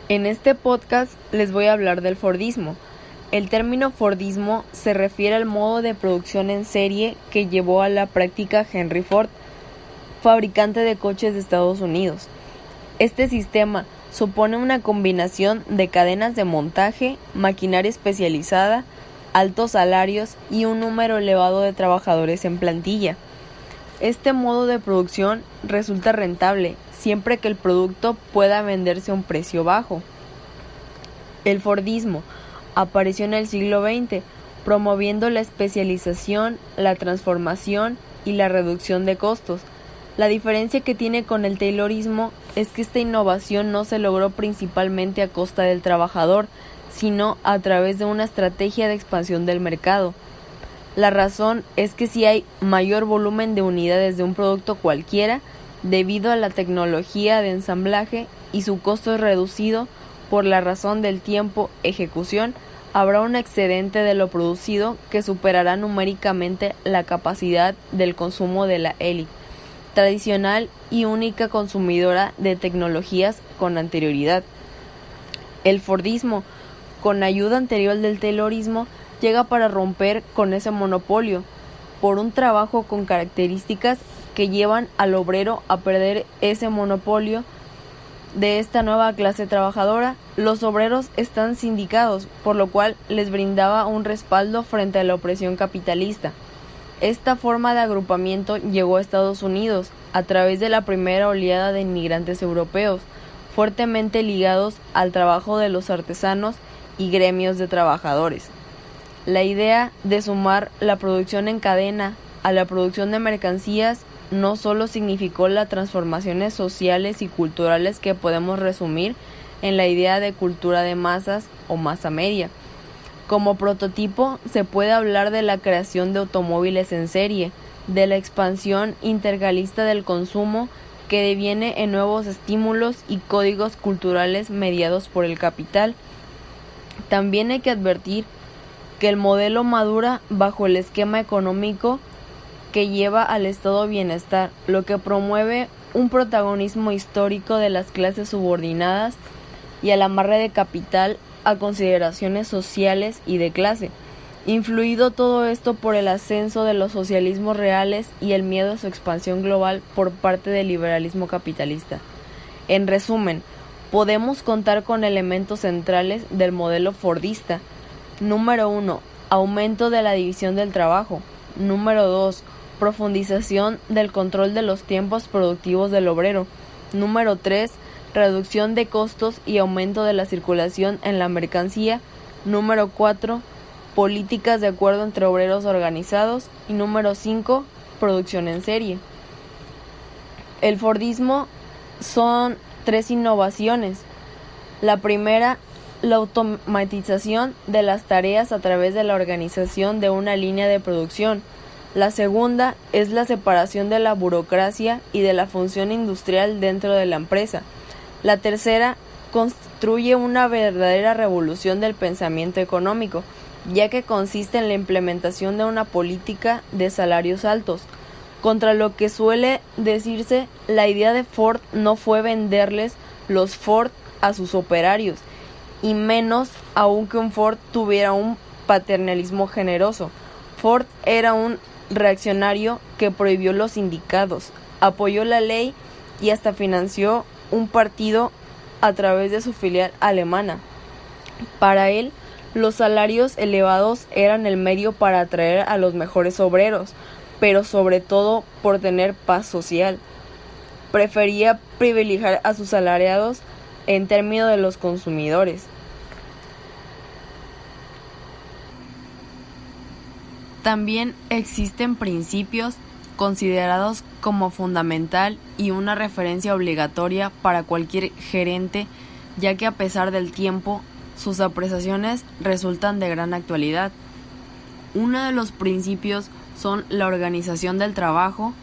En este podcast les voy a hablar del Fordismo. El término Fordismo se refiere al modo de producción en serie que llevó a la práctica Henry Ford, fabricante de coches de Estados Unidos. Este sistema supone una combinación de cadenas de montaje, maquinaria especializada, altos salarios y un número elevado de trabajadores en plantilla. Este modo de producción resulta rentable siempre que el producto pueda venderse a un precio bajo. El Fordismo apareció en el siglo XX, promoviendo la especialización, la transformación y la reducción de costos. La diferencia que tiene con el Taylorismo es que esta innovación no se logró principalmente a costa del trabajador, sino a través de una estrategia de expansión del mercado. La razón es que si hay mayor volumen de unidades de un producto cualquiera, debido a la tecnología de ensamblaje y su costo es reducido por la razón del tiempo ejecución, habrá un excedente de lo producido que superará numéricamente la capacidad del consumo de la élite tradicional y única consumidora de tecnologías con anterioridad. El Fordismo, con ayuda anterior del Taylorismo, llega para romper con ese monopolio, por un trabajo con características que llevan al obrero a perder ese monopolio de esta nueva clase trabajadora. Los obreros están sindicados, por lo cual les brindaba un respaldo frente a la opresión capitalista. Esta forma de agrupamiento llegó a Estados Unidos a través de la primera oleada de inmigrantes europeos, fuertemente ligados al trabajo de los artesanos y gremios de trabajadores. La idea de sumar la producción en cadena a la producción de mercancías no solo significó las transformaciones sociales y culturales que podemos resumir en la idea de cultura de masas o masa media. Como prototipo se puede hablar de la creación de automóviles en serie, de la expansión intercalista del consumo que deviene en nuevos estímulos y códigos culturales mediados por el capital. También hay que advertir que el modelo madura bajo el esquema económico que lleva al estado de bienestar, lo que promueve un protagonismo histórico de las clases subordinadas y al amarre de capital a consideraciones sociales y de clase, influido todo esto por el ascenso de los socialismos reales y el miedo a su expansión global por parte del liberalismo capitalista. En resumen, podemos contar con elementos centrales del modelo fordista. Número 1. Aumento de la división del trabajo. Número 2. Profundización del control de los tiempos productivos del obrero. Número 3. Reducción de costos y aumento de la circulación en la mercancía. Número 4. Políticas de acuerdo entre obreros organizados. Y número 5. Producción en serie. El Fordismo son 3 innovaciones. La primera, la automatización de las tareas a través de la organización de una línea de producción. La segunda es la separación de la burocracia y de la función industrial dentro de la empresa. La tercera construye una verdadera revolución del pensamiento económico, ya que consiste en la implementación de una política de salarios altos. Contra lo que suele decirse, la idea de Ford no fue venderles los Ford a sus operarios, y menos aún que un Ford tuviera un paternalismo generoso. Ford era un reaccionario que prohibió los sindicatos, apoyó la ley y hasta financió un partido a través de su filial alemana. Para él, los salarios elevados eran el medio para atraer a los mejores obreros, pero sobre todo por tener paz social. Prefería privilegiar a sus salariados en términos de los consumidores. También existen principios considerados como fundamental y una referencia obligatoria para cualquier gerente, ya que a pesar del tiempo, sus apreciaciones resultan de gran actualidad. Uno de los principios son la organización del trabajo,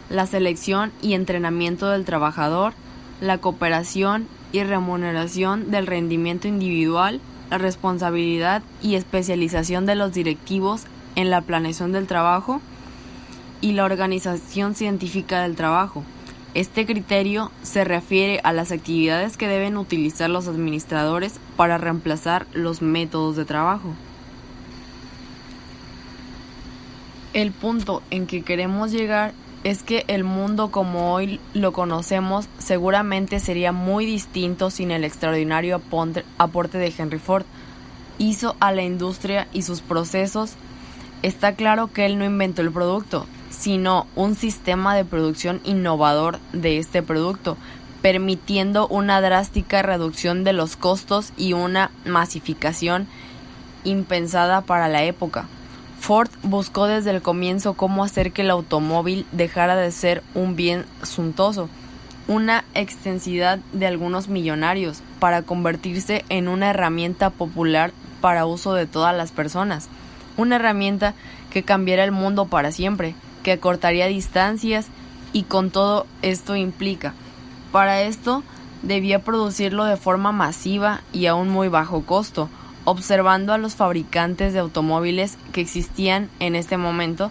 la selección y entrenamiento del trabajador, la cooperación y remuneración del rendimiento individual, la responsabilidad y especialización de los directivos en la planeación del trabajo y la organización científica del trabajo. Este criterio se refiere a las actividades que deben utilizar los administradores para reemplazar los métodos de trabajo. El punto en que queremos llegar es que el mundo como hoy lo conocemos seguramente sería muy distinto sin el extraordinario aporte de Henry Ford. Hizo a la industria y sus procesos. Está claro que él no inventó el producto, sino un sistema de producción innovador de este producto, permitiendo una drástica reducción de los costos y una masificación impensada para la época. Ford buscó desde el comienzo cómo hacer que el automóvil dejara de ser un bien suntuoso, una extensidad de algunos millonarios, para convertirse en una herramienta popular para uso de todas las personas, una herramienta que cambiara el mundo para siempre, que acortaría distancias y con todo esto implica. Para esto debía producirlo de forma masiva y a un muy bajo costo. Observando a los fabricantes de automóviles que existían en este momento,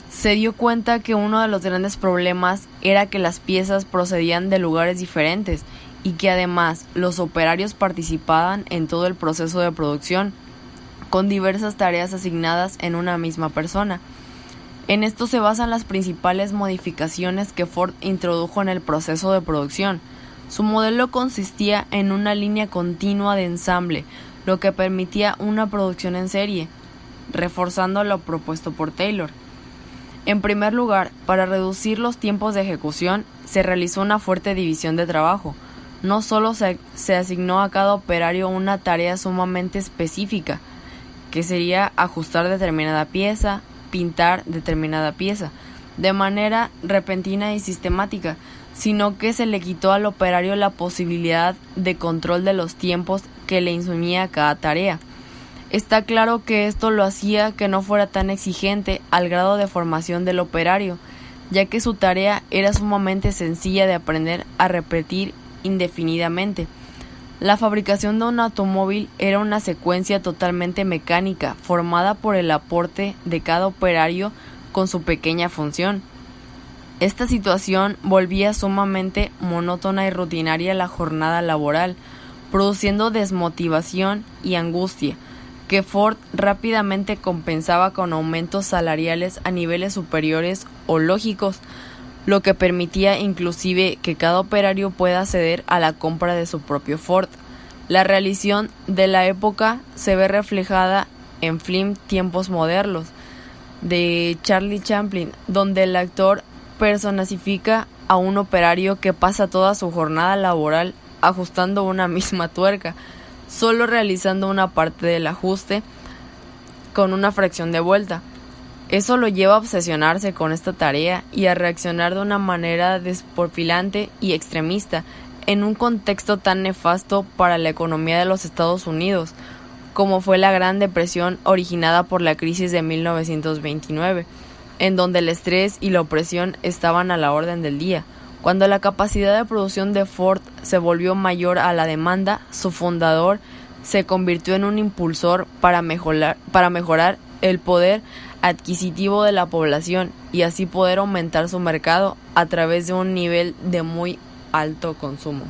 se dio cuenta que uno de los grandes problemas era que las piezas procedían de lugares diferentes y que además los operarios participaban en todo el proceso de producción, con diversas tareas asignadas en una misma persona. En esto se basan las principales modificaciones que Ford introdujo en el proceso de producción. Su modelo consistía en una línea continua de ensamble, lo que permitía una producción en serie, reforzando lo propuesto por Taylor. En primer lugar, para reducir los tiempos de ejecución, se realizó una fuerte división de trabajo. No solo se asignó a cada operario una tarea sumamente específica, que sería ajustar determinada pieza, pintar determinada pieza, de manera repentina y sistemática, sino que se le quitó al operario la posibilidad de control de los tiempos que le insumía cada tarea. Está claro que esto lo hacía que no fuera tan exigente al grado de formación del operario, ya que su tarea era sumamente sencilla de aprender a repetir indefinidamente. La fabricación de un automóvil era una secuencia totalmente mecánica, formada por el aporte de cada operario con su pequeña función. Esta situación volvía sumamente monótona y rutinaria la jornada laboral, produciendo desmotivación y angustia, que Ford rápidamente compensaba con aumentos salariales a niveles superiores o lógicos, lo que permitía inclusive que cada operario pueda acceder a la compra de su propio Ford. La realización de la época se ve reflejada en Film Tiempos Modernos, de Charlie Chaplin, donde el actor personifica a un operario que pasa toda su jornada laboral ajustando una misma tuerca, solo realizando una parte del ajuste con una fracción de vuelta. Eso lo lleva a obsesionarse con esta tarea y a reaccionar de una manera desporfilante y extremista en un contexto tan nefasto para la economía de los Estados Unidos, como fue la Gran Depresión originada por la crisis de 1929, en donde el estrés y la opresión estaban a la orden del día. Cuando la capacidad de producción de Ford se volvió mayor a la demanda, su fundador se convirtió en un impulsor para mejorar el poder adquisitivo de la población y así poder aumentar su mercado a través de un nivel de muy alto consumo.